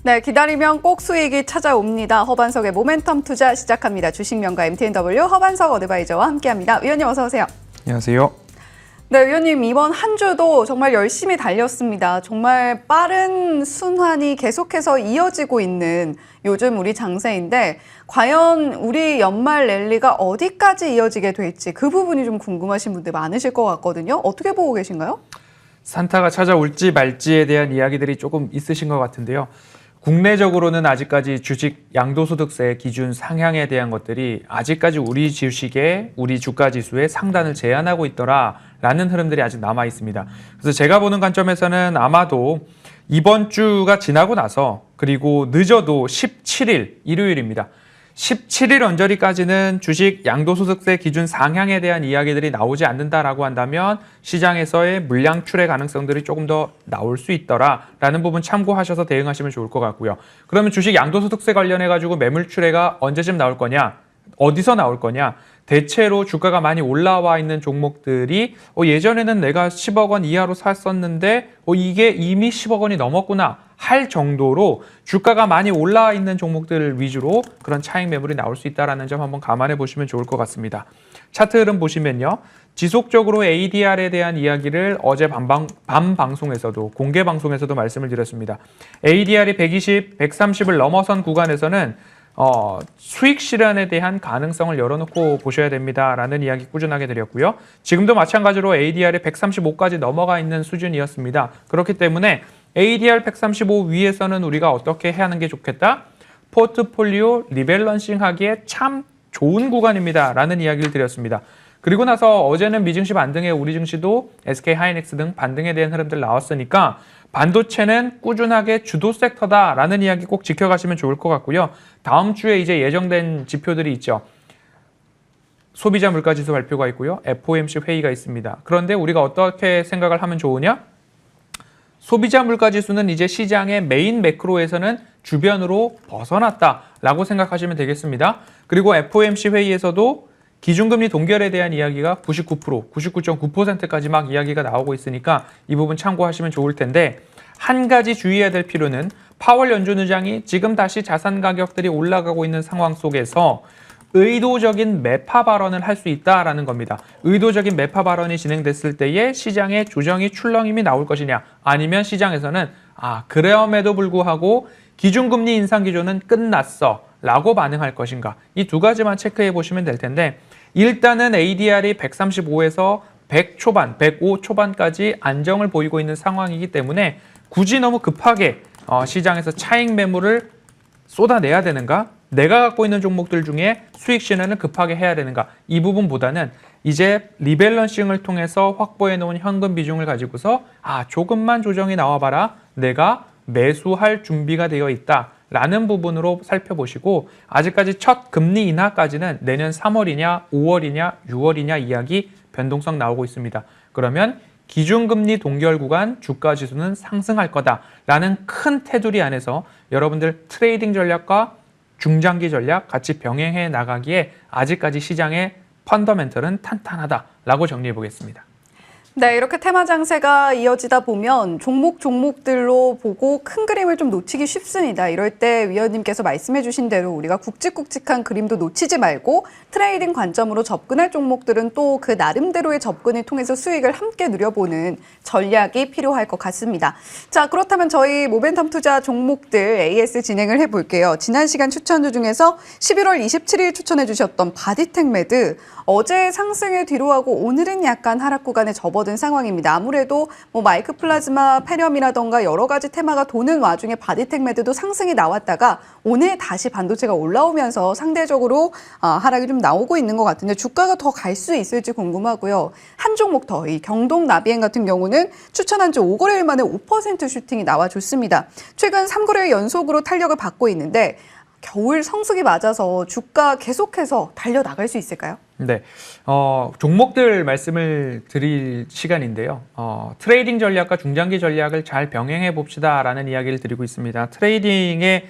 네, 기다리면 꼭 수익이 찾아옵니다. 허반석의 모멘텀 투자 시작합니다. 주식명가 MTNW 허반석 어드바이저와 함께합니다. 위원님 어서 오세요. 안녕하세요. 네, 위원님 이번 한 주도 정말 열심히 달렸습니다. 정말 빠른 순환이 계속해서 이어지고 있는 요즘 우리 장세인데 과연 우리 연말 랠리가 어디까지 이어지게 될지 그 부분이 좀 궁금하신 분들 많으실 것 같거든요. 어떻게 보고 계신가요? 산타가 찾아올지 말지에 대한 이야기들이 조금 있으신 것 같은데요. 국내적으로는 아직까지 주식 양도소득세 기준 상향에 대한 것들이 아직까지 우리 주식에 우리 주가 지수에 상단을 제한하고 있더라라는 흐름들이 아직 남아 있습니다. 그래서 제가 보는 관점에서는 아마도 이번 주가 지나고 나서 그리고 늦어도 17일 일요일입니다. 17일 언저리까지는 주식 양도소득세 기준 상향에 대한 이야기들이 나오지 않는다라고 한다면 시장에서의 물량 출회 가능성들이 조금 더 나올 수 있더라라는 부분 참고하셔서 대응하시면 좋을 것 같고요. 그러면 주식 양도소득세 관련해가지고 매물 출회가 언제쯤 나올 거냐? 어디서 나올 거냐? 대체로 주가가 많이 올라와 있는 종목들이 예전에는 내가 10억 원 이하로 샀었는데 이게 이미 10억 원이 넘었구나 할 정도로 주가가 많이 올라와 있는 종목들 위주로 그런 차익 매물이 나올 수 있다는 점 한번 감안해 보시면 좋을 것 같습니다. 차트 흐름 보시면요. 지속적으로 ADR에 대한 이야기를 어제 밤 방송에서도 공개 방송에서도 말씀을 드렸습니다. ADR이 120, 130을 넘어선 구간에서는 수익 실현에 대한 가능성을 열어놓고 보셔야 됩니다라는 이야기 꾸준하게 드렸고요. 지금도 마찬가지로 ADR이 135까지 넘어가 있는 수준이었습니다. 그렇기 때문에 ADR 135 위에서는 우리가 어떻게 해야 하는 게 좋겠다? 포트폴리오 리밸런싱 하기에 참 좋은 구간입니다라는 이야기를 드렸습니다. 그리고 나서 어제는 미증시 반등에 우리 증시도 SK하이닉스 등 반등에 대한 흐름들 나왔으니까 반도체는 꾸준하게 주도 섹터다라는 이야기 꼭 지켜가시면 좋을 것 같고요. 다음 주에 이제 예정된 지표들이 있죠. 소비자 물가지수 발표가 있고요. FOMC 회의가 있습니다. 그런데 우리가 어떻게 생각을 하면 좋으냐? 소비자 물가지수는 이제 시장의 메인 매크로에서는 주변으로 벗어났다라고 생각하시면 되겠습니다. 그리고 FOMC 회의에서도 기준금리 동결에 대한 이야기가 99%, 99.9%까지 막 이야기가 나오고 있으니까 이 부분 참고하시면 좋을 텐데 한 가지 주의해야 될 필요는 파월 연준 의장이 지금 다시 자산 가격들이 올라가고 있는 상황 속에서 의도적인 매파 발언을 할 수 있다라는 겁니다. 의도적인 매파 발언이 진행됐을 때에 시장에 조정이 출렁임이 나올 것이냐 아니면 시장에서는 그럼에도 불구하고 기준금리 인상 기조는 끝났어 라고 반응할 것인가 이 두 가지만 체크해 보시면 될 텐데 일단은 ADR이 135에서 100 초반, 105 초반까지 안정을 보이고 있는 상황이기 때문에 굳이 너무 급하게 시장에서 차익 매물을 쏟아내야 되는가? 내가 갖고 있는 종목들 중에 수익 실현을 급하게 해야 되는가? 이 부분보다는 이제 리밸런싱을 통해서 확보해 놓은 현금 비중을 가지고서 조금만 조정이 나와봐라. 내가 매수할 준비가 되어 있다. 라는 부분으로 살펴보시고 아직까지 첫 금리 인하까지는 내년 3월이냐 5월이냐 6월이냐 이야기 변동성 나오고 있습니다. 그러면 기준금리 동결 구간 주가 지수는 상승할 거다라는 큰 테두리 안에서 여러분들 트레이딩 전략과 중장기 전략 같이 병행해 나가기에 아직까지 시장의 펀더멘털은 탄탄하다라고 정리해 보겠습니다. 네, 이렇게 테마 장세가 이어지다 보면 종목들로 보고 큰 그림을 좀 놓치기 쉽습니다. 이럴 때 위원님께서 말씀해 주신 대로 우리가 굵직굵직한 그림도 놓치지 말고 트레이딩 관점으로 접근할 종목들은 또 그 나름대로의 접근을 통해서 수익을 함께 누려보는 전략이 필요할 것 같습니다. 자, 그렇다면 저희 모멘텀 투자 종목들 AS 진행을 해볼게요. 지난 시간 추천주 중에서 11월 27일 추천해 주셨던 바디텍메드 어제 상승을 뒤로하고 오늘은 약간 하락 구간에 접어든 상황입니다. 아무래도 마이크 플라즈마 폐렴이라던가 여러 가지 테마가 도는 와중에 바디텍메드도 상승이 나왔다가 오늘 다시 반도체가 올라오면서 상대적으로 하락이 좀 나오고 있는 것 같은데 주가가 더 갈 수 있을지 궁금하고요. 한 종목 더, 이 경동나비엔 같은 경우는 추천한 지 5거래일 만에 5% 슈팅이 나와줬습니다. 최근 3거래일 연속으로 탄력을 받고 있는데 겨울 성수기 맞아서 주가 계속해서 달려나갈 수 있을까요? 네, 종목들 말씀을 드릴 시간인데요. 트레이딩 전략과 중장기 전략을 잘 병행해 봅시다라는 이야기를 드리고 있습니다. 트레이딩의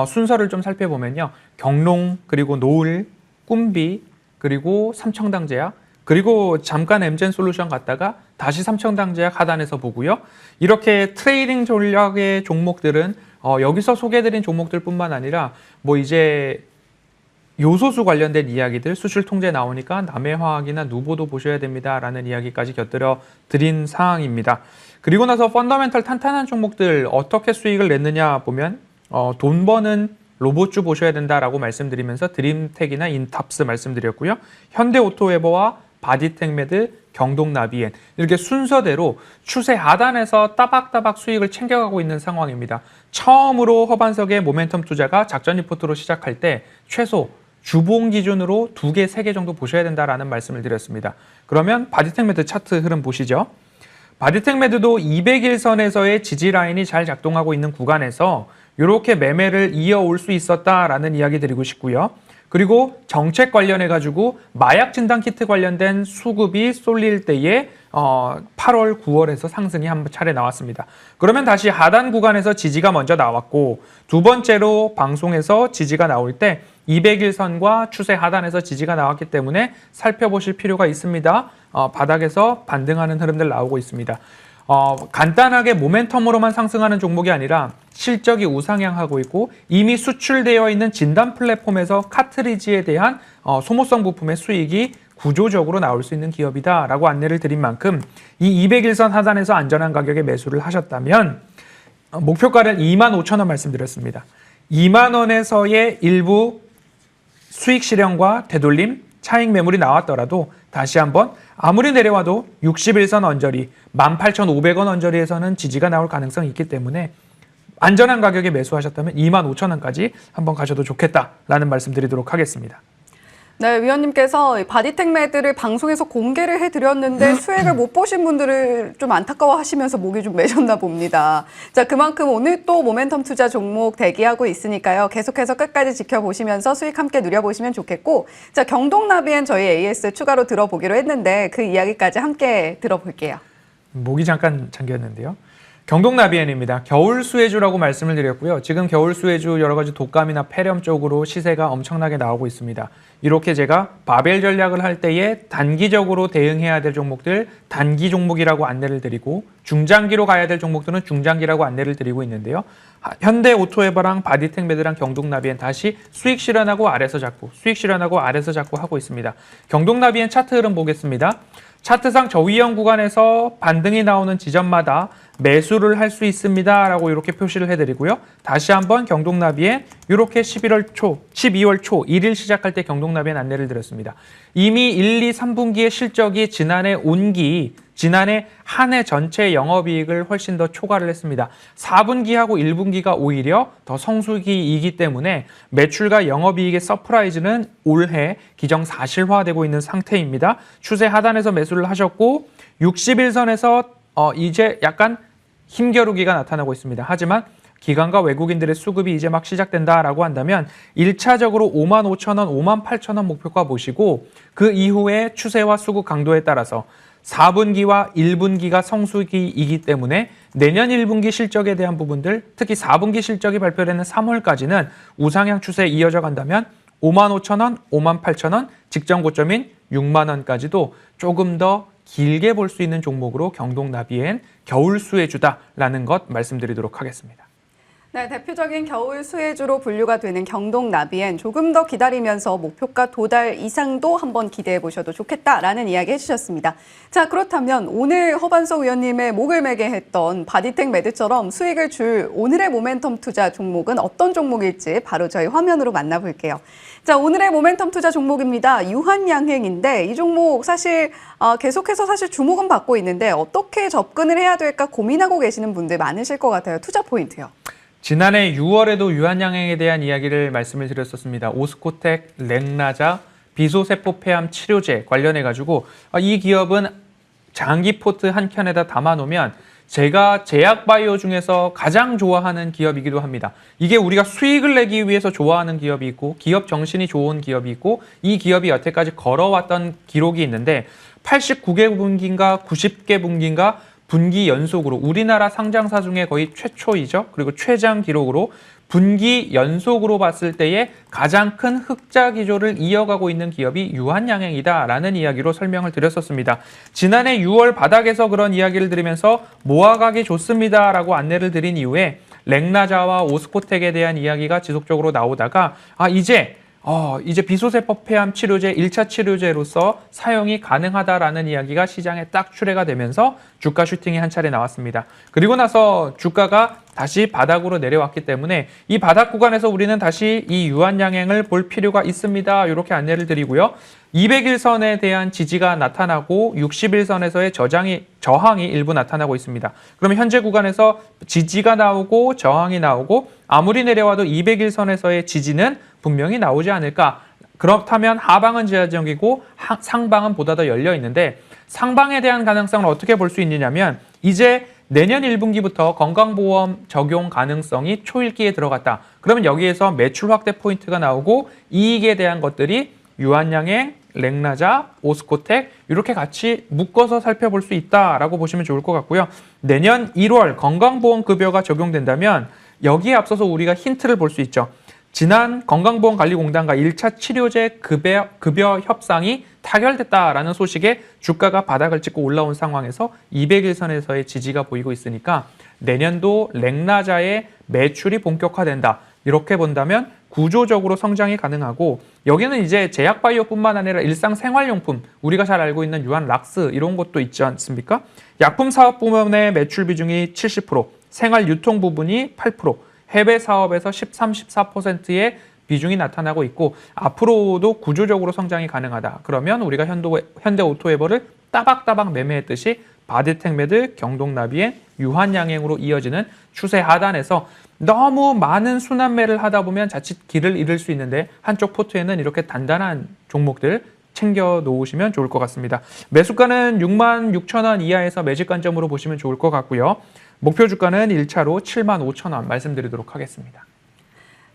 순서를 좀 살펴보면요. 경농, 그리고 노을, 꿈비, 그리고 삼청당제약, 그리고 잠깐 엠젠 솔루션 갔다가 다시 삼청당제약 하단에서 보고요. 이렇게 트레이딩 전략의 종목들은 여기서 소개해드린 종목들뿐만 아니라 뭐 이제 요소수 관련된 이야기들 수출 통제 나오니까 남해화학이나 누보도 보셔야 됩니다라는 이야기까지 곁들여 드린 사항입니다. 그리고 나서 펀더멘털 탄탄한 종목들 어떻게 수익을 냈느냐 보면 돈 버는 로봇주 보셔야 된다라고 말씀드리면서 드림텍이나 인탑스 말씀드렸고요. 현대오토웨버와 바디텍메드, 경동나비엔 이렇게 순서대로 추세 하단에서 따박따박 수익을 챙겨가고 있는 상황입니다. 처음으로 허반석의 모멘텀 투자가 작전 리포트로 시작할 때 최소 주봉 기준으로 2개, 3개 정도 보셔야 된다라는 말씀을 드렸습니다. 그러면 바디텍메드 차트 흐름 보시죠. 바디텍메드도 200일선에서의 지지 라인이 잘 작동하고 있는 구간에서 이렇게 매매를 이어올 수 있었다라는 이야기 드리고 싶고요. 그리고 정책 관련해가지고 마약 진단 키트 관련된 수급이 쏠릴 때에 8월, 9월에서 상승이 한 차례 나왔습니다. 그러면 다시 하단 구간에서 지지가 먼저 나왔고 두 번째로 방송에서 지지가 나올 때 200일선과 추세 하단에서 지지가 나왔기 때문에 살펴보실 필요가 있습니다. 바닥에서 반등하는 흐름들 나오고 있습니다. 간단하게 모멘텀으로만 상승하는 종목이 아니라 실적이 우상향하고 있고 이미 수출되어 있는 진단 플랫폼에서 카트리지에 대한 소모성 부품의 수익이 구조적으로 나올 수 있는 기업이다라고 안내를 드린 만큼 이 200일선 하단에서 안전한 가격에 매수를 하셨다면 목표가를 25,000원 말씀드렸습니다. 2만 원에서의 일부 수익 실현과 되돌림, 차익 매물이 나왔더라도 다시 한번 아무리 내려와도 60일선 언저리, 18,500원 언저리에서는 지지가 나올 가능성이 있기 때문에 안전한 가격에 매수하셨다면 25,000원까지 한번 가셔도 좋겠다라는 말씀 드리도록 하겠습니다. 네, 위원님께서 바디텍메드를 방송에서 공개를 해드렸는데 수익을 못 보신 분들을 좀 안타까워하시면서 목이 좀 메셨나 봅니다. 자, 그만큼 오늘 또 모멘텀 투자 종목 대기하고 있으니까요. 계속해서 끝까지 지켜보시면서 수익 함께 누려보시면 좋겠고, 자, 경동나비엔 저희 AS 추가로 들어보기로 했는데 그 이야기까지 함께 들어볼게요. 목이 잠깐 잠겼는데요. 경동나비엔입니다. 겨울 수혜주라고 말씀을 드렸고요. 지금 겨울 수혜주 여러 가지 독감이나 폐렴 쪽으로 시세가 엄청나게 나오고 있습니다. 이렇게 제가 바벨 전략을 할 때에 단기적으로 대응해야 될 종목들 단기 종목이라고 안내를 드리고 중장기로 가야 될 종목들은 중장기라고 안내를 드리고 있는데요. 현대오토웨버랑 바디텍메드랑 경동나비엔 다시 수익 실현하고 아래서 잡고 수익 실현하고 아래서 잡고 하고 있습니다. 경동나비엔 차트 흐름 보겠습니다. 차트상 저위험 구간에서 반등이 나오는 지점마다 매수를 할 수 있습니다 라고 이렇게 표시를 해드리고요. 다시 한번 경동나비엔 이렇게 12월 초 1일 시작할 때 경동나비엔 안내를 드렸습니다. 이미 1, 2, 3분기의 실적이 지난해 한 해 전체 영업이익을 훨씬 더 초과를 했습니다. 4분기하고 1분기가 오히려 더 성수기이기 때문에 매출과 영업이익의 서프라이즈는 올해 기정사실화되고 있는 상태입니다. 추세 하단에서 매수를 하셨고 60일선에서 이제 약간 힘겨루기가 나타나고 있습니다. 하지만 기관과 외국인들의 수급이 이제 막 시작된다라고 한다면 1차적으로 55,000원, 58,000원 목표가 보시고 그 이후에 추세와 수급 강도에 따라서 4분기와 1분기가 성수기이기 때문에 내년 1분기 실적에 대한 부분들, 특히 4분기 실적이 발표되는 3월까지는 우상향 추세에 이어져 간다면 55,000원, 58,000원, 직전 고점인 6만 원까지도 조금 더 길게 볼 수 있는 종목으로 경동나비엔 겨울 수혜주다라는 것 말씀드리도록 하겠습니다. 네, 대표적인 겨울 수혜주로 분류가 되는 경동나비엔 조금 더 기다리면서 목표가 도달 이상도 한번 기대해 보셔도 좋겠다라는 이야기 해주셨습니다. 자, 그렇다면 오늘 허반석 위원님의 목을 매게 했던 바디텍메드처럼 수익을 줄 오늘의 모멘텀 투자 종목은 어떤 종목일지 바로 저희 화면으로 만나볼게요. 자, 오늘의 모멘텀 투자 종목입니다. 유한양행인데 이 종목 사실 계속해서 사실 주목은 받고 있는데 어떻게 접근을 해야 될까 고민하고 계시는 분들 많으실 것 같아요. 투자 포인트요. 지난해 6월에도 유한양행에 대한 이야기를 말씀을 드렸었습니다. 오스코텍, 렉나자, 비소세포 폐암 치료제 관련해가지고 이 기업은 장기 포트 한 켠에다 담아놓으면 제가 제약바이오 중에서 가장 좋아하는 기업이기도 합니다. 이게 우리가 수익을 내기 위해서 좋아하는 기업이 있고 기업 정신이 좋은 기업이 있고 이 기업이 여태까지 걸어왔던 기록이 있는데 89개 분기인가 90개 분기인가 분기 연속으로 우리나라 상장사 중에 거의 최초이죠. 그리고 최장 기록으로 분기 연속으로 봤을 때에 가장 큰 흑자 기조를 이어가고 있는 기업이 유한양행이다라는 이야기로 설명을 드렸었습니다. 지난해 6월 바닥에서 그런 이야기를 드리면서 모아가기 좋습니다라고 안내를 드린 이후에 렉나자와 오스코텍에 대한 이야기가 지속적으로 나오다가 이제 비소세법 폐암 치료제 1차 치료제로서 사용이 가능하다라는 이야기가 시장에 딱 출회가 되면서 주가 슈팅이 한 차례 나왔습니다. 그리고 나서 주가가 다시 바닥으로 내려왔기 때문에 이 바닥 구간에서 우리는 다시 이 유한양행을 볼 필요가 있습니다. 이렇게 안내를 드리고요. 200일선에 대한 지지가 나타나고 60일선에서의 저항이 일부 나타나고 있습니다. 그러면 현재 구간에서 지지가 나오고 저항이 나오고 아무리 내려와도 200일선에서의 지지는 분명히 나오지 않을까. 그렇다면 하방은 제한적이고 상방은 보다 더 열려 있는데 상방에 대한 가능성을 어떻게 볼 수 있느냐면 이제 내년 1분기부터 건강보험 적용 가능성이 초읽기에 들어갔다. 그러면 여기에서 매출 확대 포인트가 나오고 이익에 대한 것들이 유한양행, 렉나자, 오스코텍 이렇게 같이 묶어서 살펴볼 수 있다라고 보시면 좋을 것 같고요. 내년 1월 건강보험급여가 적용된다면 여기에 앞서서 우리가 힌트를 볼 수 있죠. 지난 건강보험관리공단과 1차 치료제 급여 협상이 타결됐다라는 소식에 주가가 바닥을 찍고 올라온 상황에서 200일선에서의 지지가 보이고 있으니까 내년도 렉나자의 매출이 본격화된다. 이렇게 본다면 구조적으로 성장이 가능하고 여기는 이제 제약바이오뿐만 아니라 일상생활용품 우리가 잘 알고 있는 유한락스 이런 것도 있지 않습니까? 약품 사업 부문의 매출 비중이 70%, 생활유통 부분이 8%, 해외 사업에서 13, 14%의 비중이 나타나고 있고 앞으로도 구조적으로 성장이 가능하다. 그러면 우리가 현대오토웨버를 따박따박 매매했듯이 바디텍메드, 경동나비엔, 유한양행으로 이어지는 추세 하단에서 너무 많은 순환매를 하다 보면 자칫 길을 잃을 수 있는데 한쪽 포트에는 이렇게 단단한 종목들 챙겨 놓으시면 좋을 것 같습니다. 매수가는 66,000원 이하에서 매집 관점으로 보시면 좋을 것 같고요. 목표 주가는 1차로 75,000원 말씀드리도록 하겠습니다.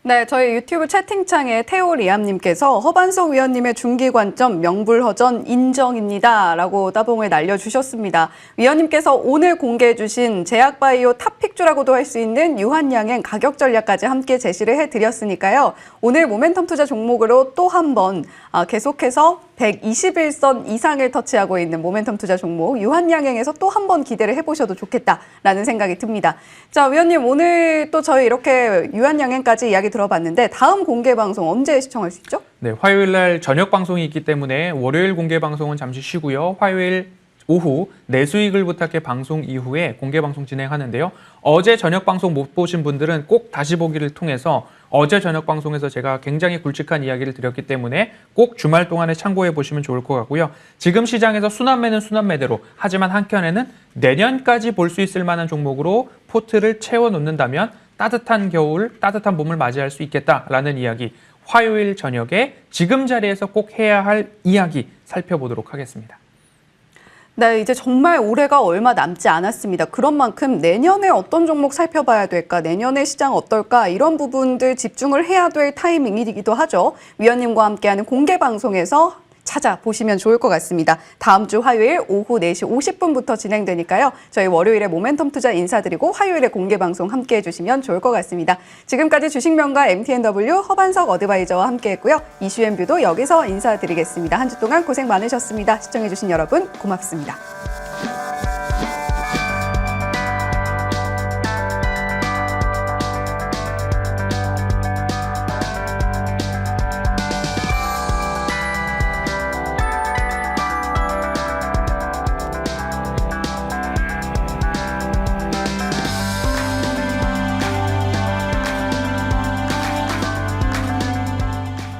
네, 저희 유튜브 채팅창에 태오리암님께서 허반석 위원님의 중기 관점 명불허전 인정입니다. 라고 따봉을 날려주셨습니다. 위원님께서 오늘 공개해 주신 제약바이오 탑픽주라고도 할 수 있는 유한양행 가격 전략까지 함께 제시를 해드렸으니까요. 오늘 모멘텀 투자 종목으로 또 한 번 계속해서 121선 이상을 터치하고 있는 모멘텀 투자 종목 유한양행에서 또 한 번 기대를 해보셔도 좋겠다라는 생각이 듭니다. 자, 위원님 오늘 또 저희 이렇게 유한양행까지 이야기 들어봤는데 다음 공개 방송 언제 시청할 수 있죠? 네, 화요일 날 저녁 방송이 있기 때문에 월요일 공개 방송은 잠시 쉬고요. 화요일 오후 내 수익을 부탁해 방송 이후에 공개 방송 진행하는데요. 어제 저녁 방송 못 보신 분들은 꼭 다시 보기를 통해서 어제 저녁 방송에서 제가 굉장히 굵직한 이야기를 드렸기 때문에 꼭 주말 동안에 참고해 보시면 좋을 것 같고요. 지금 시장에서 순환매는 순환매대로 하지만 한켠에는 내년까지 볼 수 있을 만한 종목으로 포트를 채워 놓는다면 따뜻한 겨울, 따뜻한 봄을 맞이할 수 있겠다라는 이야기 화요일 저녁에 지금 자리에서 꼭 해야 할 이야기 살펴보도록 하겠습니다. 네, 이제 정말 올해가 얼마 남지 않았습니다. 그런 만큼 내년에 어떤 종목 살펴봐야 될까, 내년의 시장 어떨까 이런 부분들 집중을 해야 될 타이밍이기도 하죠. 위원님과 함께하는 공개 방송에서 찾아보시면 좋을 것 같습니다. 다음 주 화요일 오후 4시 50분부터 진행되니까요. 저희 월요일에 모멘텀 투자 인사드리고 화요일에 공개 방송 함께해 주시면 좋을 것 같습니다. 지금까지 주식명가 MTNW 허반석 어드바이저와 함께했고요. 이슈앤뷰도 여기서 인사드리겠습니다. 한 주 동안 고생 많으셨습니다. 시청해 주신 여러분 고맙습니다.